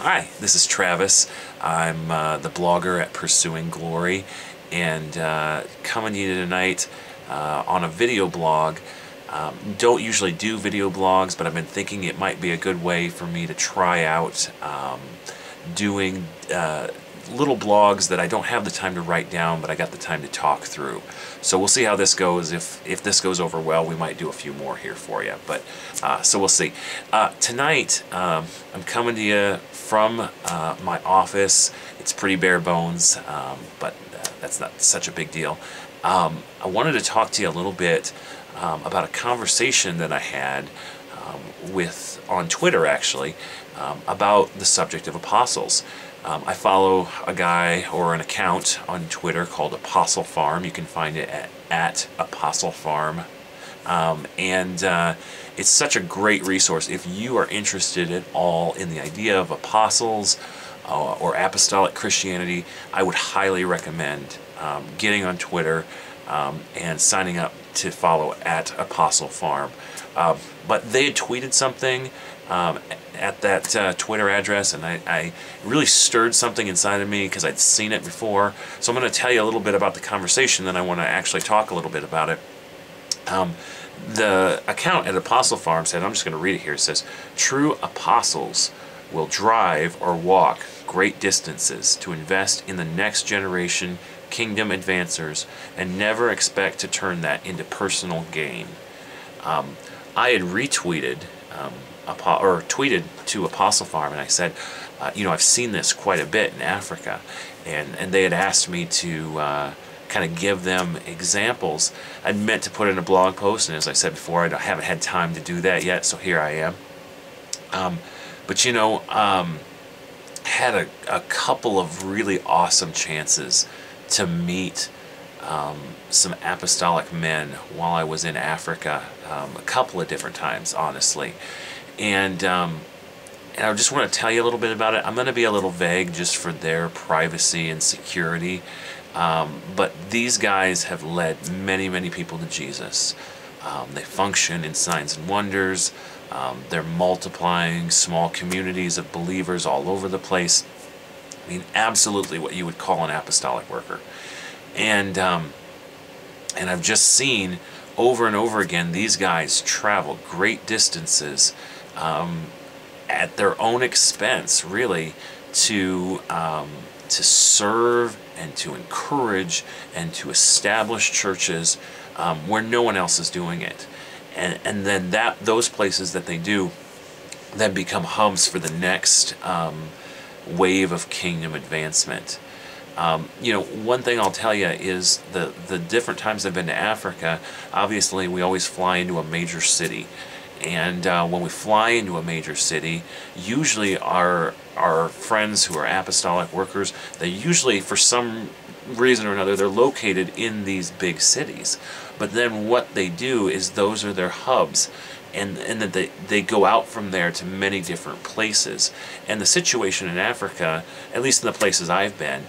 Hi, this is Travis. I'm the blogger at Pursuing Glory, and coming to you tonight on a video blog. Don't usually do video blogs, but I've been thinking it might be a good way for me to try out doing little blogs that I don't have the time to write down, but I got the time to talk through. So we'll see how this goes. If this goes over well, we might do a few more here for you. But so we'll see. Tonight, I'm coming to you from my office. It's pretty bare bones, but that's not such a big deal. I wanted to talk to you a little bit about a conversation that I had on Twitter, actually, about the subject of apostles. I follow a guy or an account on Twitter called Apostle Farm. You can find it at Apostle Farm. It's such a great resource if you are interested at all in the idea of apostles or apostolic Christianity. I would highly recommend getting on Twitter and signing up to follow at Apostle Farm. But they had tweeted something at that Twitter address, and I really stirred something inside of me because I'd seen it before. So I'm going to tell you a little bit about the conversation, then I want to actually talk a little bit about it. The account at Apostle Farm said, I'm just going to read it here, it says, "True apostles will drive or walk great distances to invest in the next generation kingdom advancers and never expect to turn that into personal gain." I had retweeted or tweeted to Apostle Farm, and I said, I've seen this quite a bit in Africa, and they had asked me to kind of give them examples. I'd meant to put in a blog post, and as I said before, I haven't had time to do that yet, so here I am. Had a couple of really awesome chances to meet some apostolic men while I was in Africa, a couple of different times, honestly. And I just want to tell you a little bit about it. I'm going to be a little vague just for their privacy and security. But these guys have led many, many people to Jesus. They function in signs and wonders. They're multiplying small communities of believers all over the place. I mean, absolutely what you would call an apostolic worker. And I've just seen over and over again these guys travel great distances at their own expense, really, to serve and to encourage and to establish churches where no one else is doing it. And then those places that they do then become hubs for the next wave of kingdom advancement. One thing I'll tell you is the different times I've been to Africa, obviously we always fly into a major city. And when we fly into a major city, usually our friends who are apostolic workers, they usually, for some reason or another, they're located in these big cities. But then what they do is those are their hubs, and that they go out from there to many different places. And the situation in Africa, at least in the places I've been,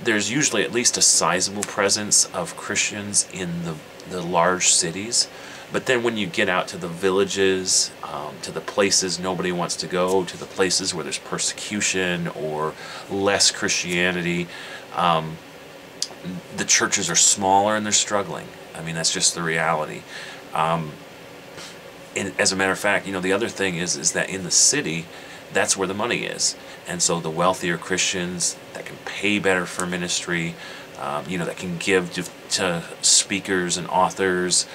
there's usually at least a sizable presence of Christians in the large cities. But then when you get out to the villages, to the places nobody wants to go, to the places where there's persecution or less Christianity, the churches are smaller and they're struggling. I mean, that's just the reality. As a matter of fact, the other thing is that in the city, that's where the money is. And so the wealthier Christians that can pay better for ministry, that can give to speakers and authors,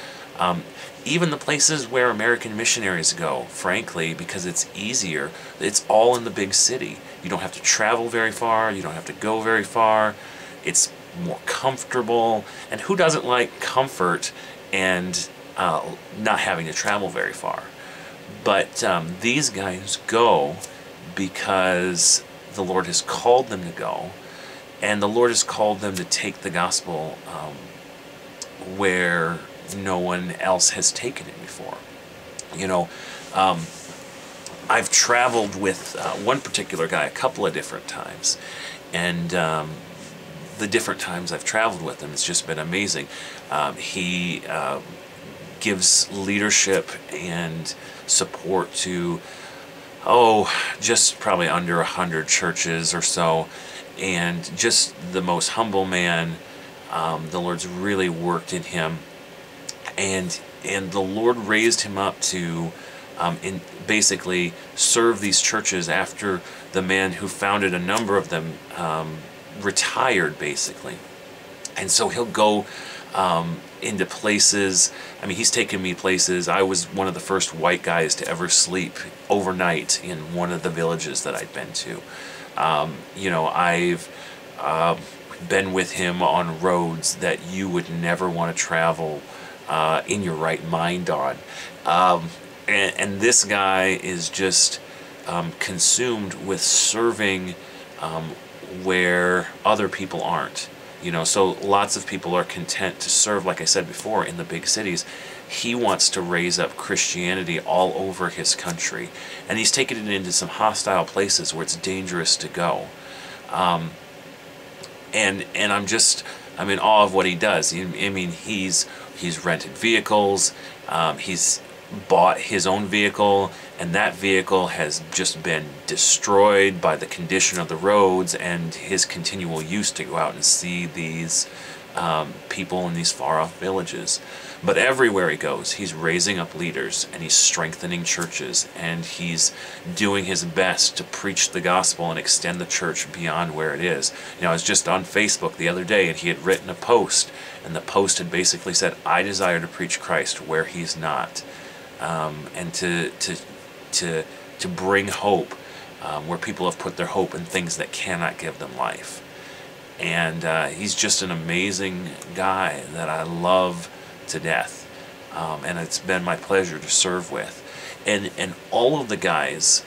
even the places where American missionaries go, frankly, because it's easier. It's all in the big city. You don't have to travel very far. You don't have to go very far. It's more comfortable. And who doesn't like comfort and not having to travel very far? But these guys go because the Lord has called them to go, and the Lord has called them to take the gospel where no one else has taken it before. I've traveled with one particular guy a couple of different times, and the different times I've traveled with him, it's just been amazing. He gives leadership and support to oh, just probably under 100 churches or so, and just the most humble man. The Lord's really worked in him, and the Lord raised him up to in basically serve these churches after the man who founded a number of them retired, basically. And so he'll go into places. I mean, he's taken me places. I was one of the first white guys to ever sleep overnight in one of the villages that I'd been to. You know, I've been with him on roads that you would never want to travel in your right mind on. And this guy is just consumed with serving where other people aren't. You know, so lots of people are content to serve, like I said before, in the big cities. He wants to raise up Christianity all over his country, and he's taken it into some hostile places where it's dangerous to go. And I'm in awe of what he does. I mean, he's rented vehicles, he's bought his own vehicle, and that vehicle has just been destroyed by the condition of the roads and his continual use to go out and see these people in these far-off villages. But everywhere he goes, he's raising up leaders, and he's strengthening churches, and he's doing his best to preach the gospel and extend the church beyond where it is. You know, I was just on Facebook the other day, and he had written a post, and the post had basically said, "I desire to preach Christ where he's not," and to bring hope where people have put their hope in things that cannot give them life. And he's just an amazing guy that I love to death, and it's been my pleasure to serve with. And all of the guys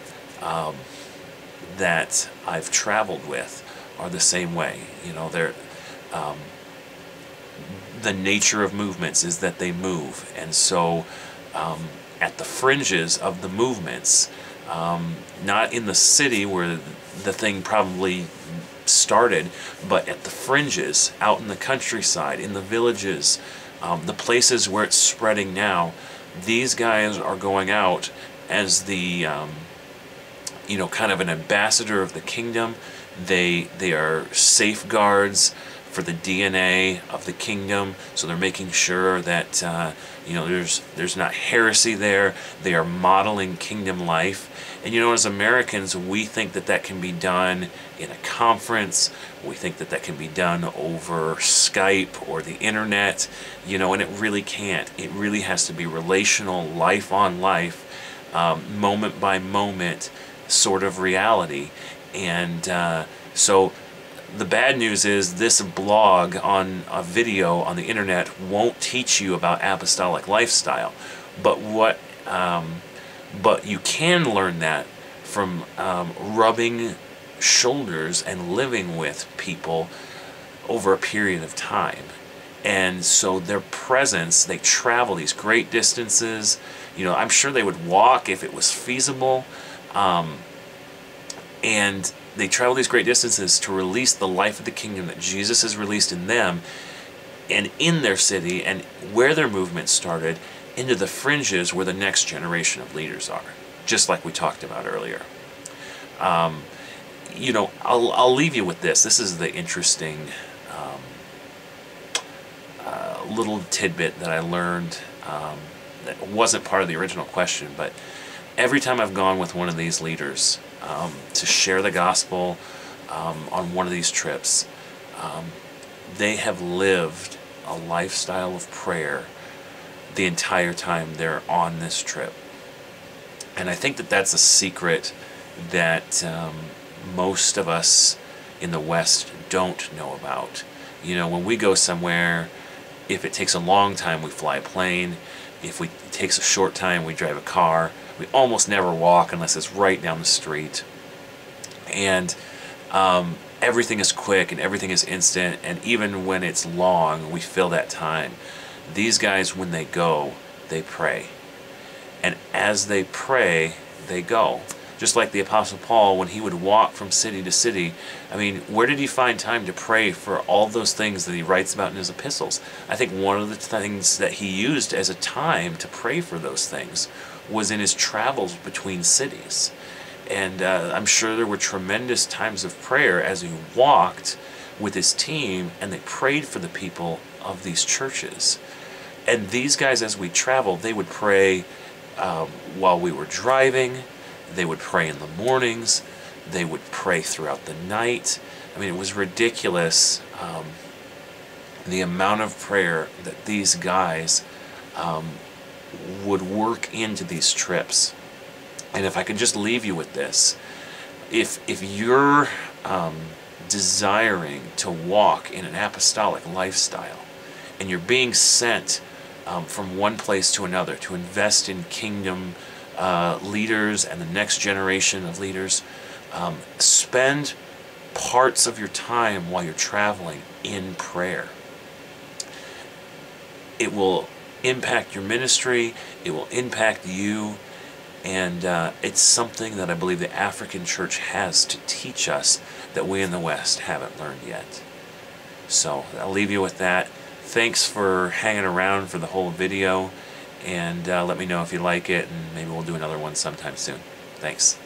that I've traveled with are the same way. You know, they're the nature of movements is that they move, and so at the fringes of the movements, not in the city where the thing probably started, but at the fringes, out in the countryside, in the villages, the places where it's spreading now, these guys are going out as the, you know, kind of an ambassador of the kingdom. They are safeguards for the DNA of the kingdom, so they're making sure that you know, there's not heresy there. They are modeling kingdom life. And you know, as Americans, we think that that can be done in a conference. We think that that can be done over Skype or the internet, you know, and it really can't. It really has to be relational, life on life, moment by moment sort of reality. And so the bad news is this blog on a video on the internet won't teach you about apostolic lifestyle, but but you can learn that from rubbing shoulders and living with people over a period of time. And so their presence, they travel these great distances. You know, I'm sure they would walk if it was feasible, and they travel these great distances to release the life of the kingdom that Jesus has released in them and in their city and where their movement started into the fringes where the next generation of leaders are, just like we talked about earlier. You know, I'll leave you with this. This is the interesting little tidbit that I learned that wasn't part of the original question, but every time I've gone with one of these leaders to share the gospel on one of these trips, they have lived a lifestyle of prayer the entire time they're on this trip. And I think that that's a secret that most of us in the West don't know about. You know, when we go somewhere, if it takes a long time, we fly a plane. If it takes a short time, we drive a car. We almost never walk unless it's right down the street. And everything is quick and everything is instant, and even when it's long, we fill that time. These guys, when they go, they pray. And as they pray, they go. Just like the Apostle Paul, when he would walk from city to city, I mean, where did he find time to pray for all those things that he writes about in his epistles? I think one of the things that he used as a time to pray for those things was in his travels between cities. And I'm sure there were tremendous times of prayer as he walked with his team, and they prayed for the people of these churches. And these guys, as we traveled, they would pray while we were driving. They would pray in the mornings. They would pray throughout the night. I mean, it was ridiculous, the amount of prayer that these guys would work into these trips. And if I could just leave you with this, if you're desiring to walk in an apostolic lifestyle, and you're being sent from one place to another to invest in kingdom leaders and the next generation of leaders, spend parts of your time while you're traveling in prayer. It will impact your ministry, it will impact you, and it's something that I believe the African church has to teach us that we in the West haven't learned yet. So I'll leave you with that. Thanks for hanging around for the whole video, and let me know if you like it, and maybe we'll do another one sometime soon. Thanks.